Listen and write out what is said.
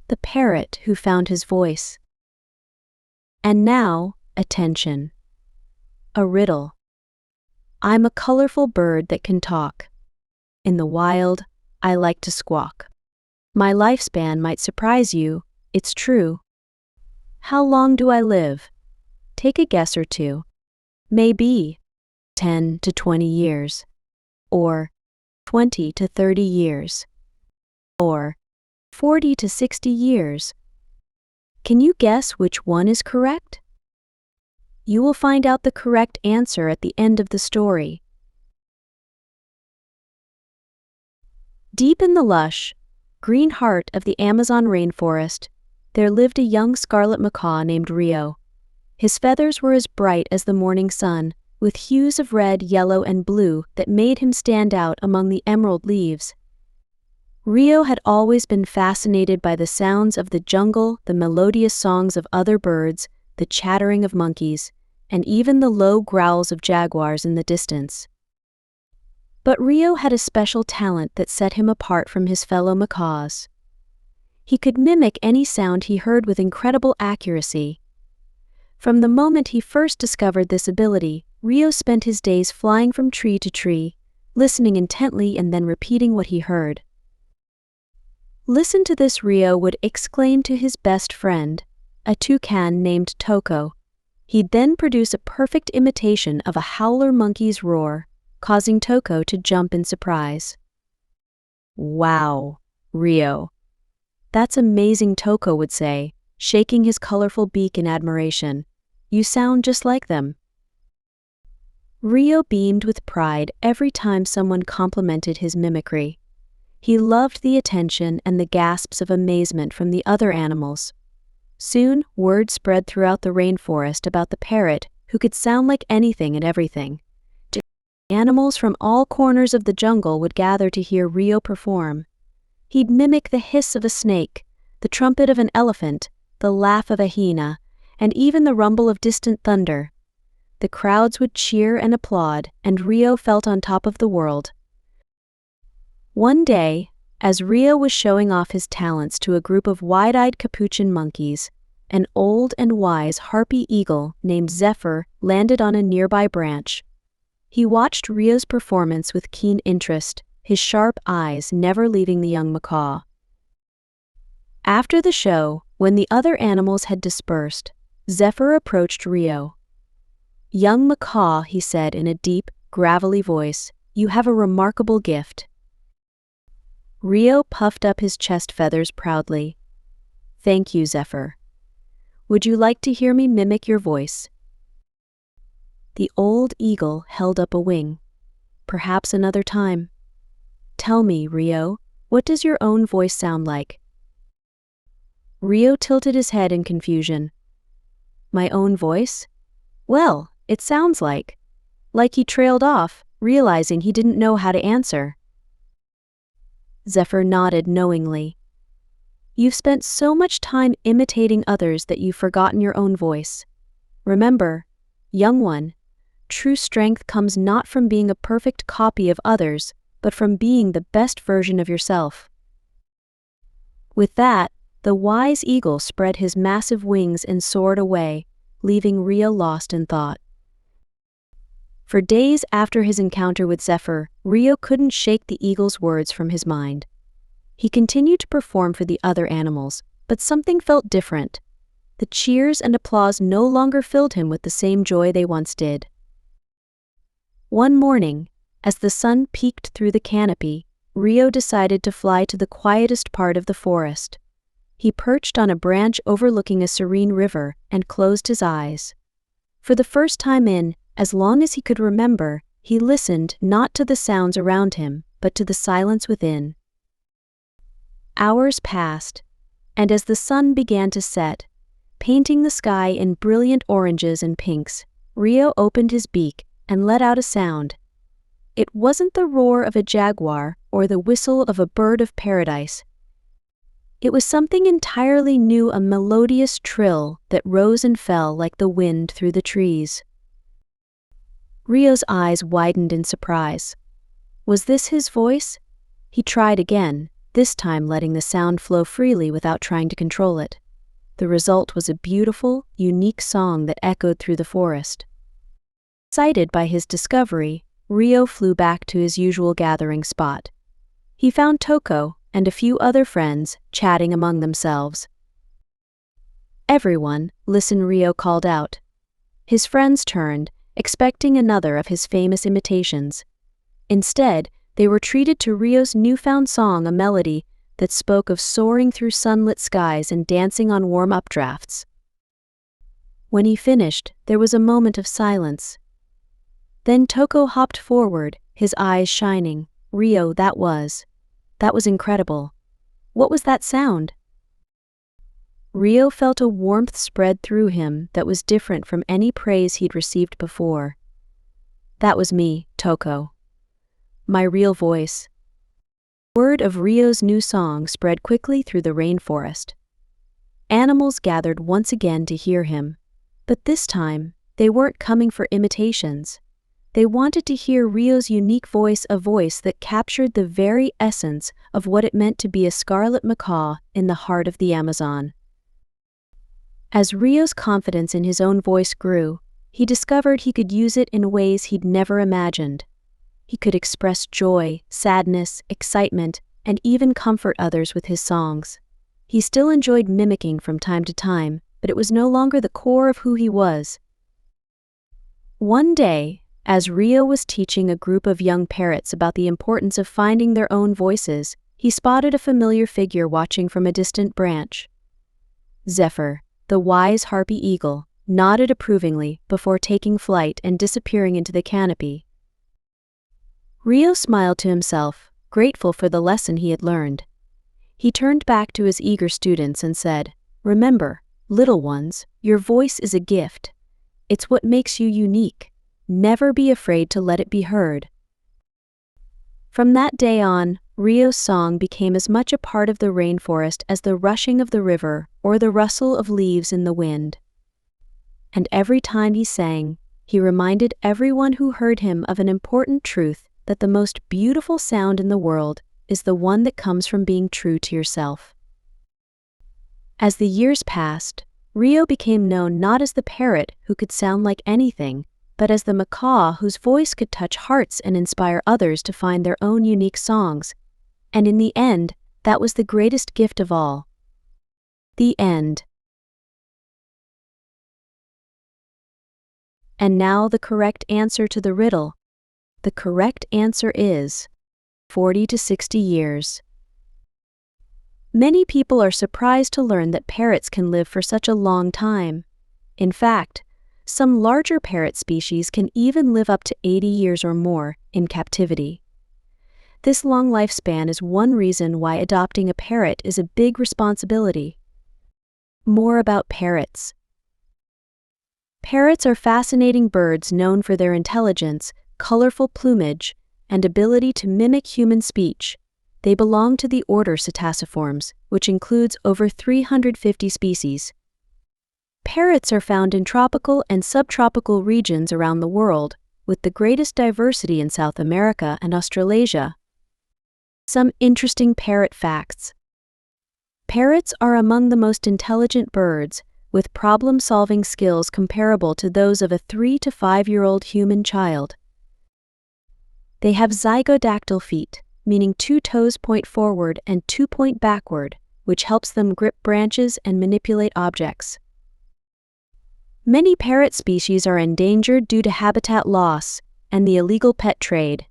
the parrot who found his voice. And now, attention. A riddle. I'm a colorful bird that can talk. In the wild, I like to squawk. My lifespan might surprise you, it's true. How long do I live? Take a guess or two. Maybe 10 to 20 years. Or 20 to 30 years. Or 40 to 60 years. Can you guess which one is correct? You will find out the correct answer at the end of the story. Deep in the lush, green heart of the Amazon rainforest, there lived a young scarlet macaw named Rio. His feathers were as bright as the morning sun, with hues of red, yellow, and blue that made him stand out among the emerald leaves. Rio had always been fascinated by the sounds of the jungle, the melodious songs of other birds, the chattering of monkeys, and even the low growls of jaguars in the distance. But Rio had a special talent that set him apart from his fellow macaws. He could mimic any sound he heard with incredible accuracy. From the moment he first discovered this ability, Rio spent his days flying from tree to tree, listening intently and then repeating what he heard. "Listen to this," Rio would exclaim to his best friend, a toucan named Toko. He'd then produce a perfect imitation of a howler monkey's roar, causing Toko to jump in surprise. "Wow, Rio. That's amazing," Toko would say, shaking his colorful beak in admiration. "You sound just like them." Rio beamed with pride every time someone complimented his mimicry. He loved the attention and the gasps of amazement from the other animals. Soon, word spread throughout the rainforest about the parrot who could sound like anything and everything. Animals from all corners of the jungle would gather to hear Rio perform. He'd mimic the hiss of a snake, the trumpet of an elephant, the laugh of a hyena, and even the rumble of distant thunder. The crowds would cheer and applaud, and Rio felt on top of the world. One day, as Rio was showing off his talents to a group of wide-eyed capuchin monkeys, an old and wise harpy eagle named Zephyr landed on a nearby branch. He watched Rio's performance with keen interest, his sharp eyes never leaving the young macaw. After the show, when the other animals had dispersed, Zephyr approached Rio. "Young macaw," he said in a deep, gravelly voice, "you have a remarkable gift." Rio puffed up his chest feathers proudly. "Thank you, Zephyr. Would you like to hear me mimic your voice?" The old eagle held up a wing. "Perhaps another time. Tell me, Rio, what does your own voice sound like?" Rio tilted his head in confusion. "My own voice? Well, it sounds like..." He trailed off, realizing he didn't know how to answer. Zephyr nodded knowingly. "You've spent so much time imitating others that you've forgotten your own voice. Remember, young one, true strength comes not from being a perfect copy of others, but from being the best version of yourself." With that, the wise eagle spread his massive wings and soared away, leaving Rio lost in thought. For days after his encounter with Zephyr, Rio couldn't shake the eagle's words from his mind. He continued to perform for the other animals, but something felt different. The cheers and applause no longer filled him with the same joy they once did. One morning, as the sun peeked through the canopy, Rio decided to fly to the quietest part of the forest. He perched on a branch overlooking a serene river and closed his eyes. For the first time in as long as he could remember, he listened not to the sounds around him, but to the silence within. Hours passed, and as the sun began to set, painting the sky in brilliant oranges and pinks, Rio opened his beak and let out a sound. It wasn't the roar of a jaguar or the whistle of a bird of paradise. It was something entirely new, a melodious trill that rose and fell like the wind through the trees. Rio's eyes widened in surprise. Was this his voice? He tried again, this time letting the sound flow freely without trying to control it. The result was a beautiful, unique song that echoed through the forest. Excited by his discovery, Rio flew back to his usual gathering spot. He found Toko and a few other friends chatting among themselves. "Everyone, listen," Rio called out. His friends turned, expecting another of his famous imitations. Instead, they were treated to Rio's newfound song, a melody that spoke of soaring through sunlit skies and dancing on warm updrafts. When he finished, there was a moment of silence. Then Toko hopped forward, his eyes shining. "Rio, that was incredible. What was that sound?" Rio felt a warmth spread through him that was different from any praise he'd received before. "That was me, Toko. My real voice." Word of Rio's new song spread quickly through the rainforest. Animals gathered once again to hear him, but this time, they weren't coming for imitations. They wanted to hear Rio's unique voice, a voice that captured the very essence of what it meant to be a scarlet macaw in the heart of the Amazon. As Rio's confidence in his own voice grew, he discovered he could use it in ways he'd never imagined. He could express joy, sadness, excitement, and even comfort others with his songs. He still enjoyed mimicking from time to time, but it was no longer the core of who he was. One day, as Rio was teaching a group of young parrots about the importance of finding their own voices, he spotted a familiar figure watching from a distant branch. Zephyr, the wise harpy eagle, nodded approvingly before taking flight and disappearing into the canopy. Rio smiled to himself, grateful for the lesson he had learned. He turned back to his eager students and said, "Remember, little ones, your voice is a gift. It's what makes you unique. Never be afraid to let it be heard." From that day on, Rio's song became as much a part of the rainforest as the rushing of the river or the rustle of leaves in the wind. And every time he sang, he reminded everyone who heard him of an important truth, that the most beautiful sound in the world is the one that comes from being true to yourself. As the years passed, Rio became known not as the parrot who could sound like anything, but as the macaw whose voice could touch hearts and inspire others to find their own unique songs. And in the end, that was the greatest gift of all. The end. And now the correct answer to the riddle. The correct answer is 40 to 60 years. Many people are surprised to learn that parrots can live for such a long time. In fact, some larger parrot species can even live up to 80 years or more in captivity. This long lifespan is one reason why adopting a parrot is a big responsibility. More about parrots. Parrots are fascinating birds known for their intelligence, colorful plumage, and ability to mimic human speech. They belong to the order Psittaciformes, which includes over 350 species. Parrots are found in tropical and subtropical regions around the world, with the greatest diversity in South America and Australasia. Some interesting parrot facts. Parrots are among the most intelligent birds, with problem-solving skills comparable to those of a 3 to 5-year-old human child. They have zygodactyl feet, meaning 2 toes point forward and 2 point backward, which helps them grip branches and manipulate objects. Many parrot species are endangered due to habitat loss and the illegal pet trade.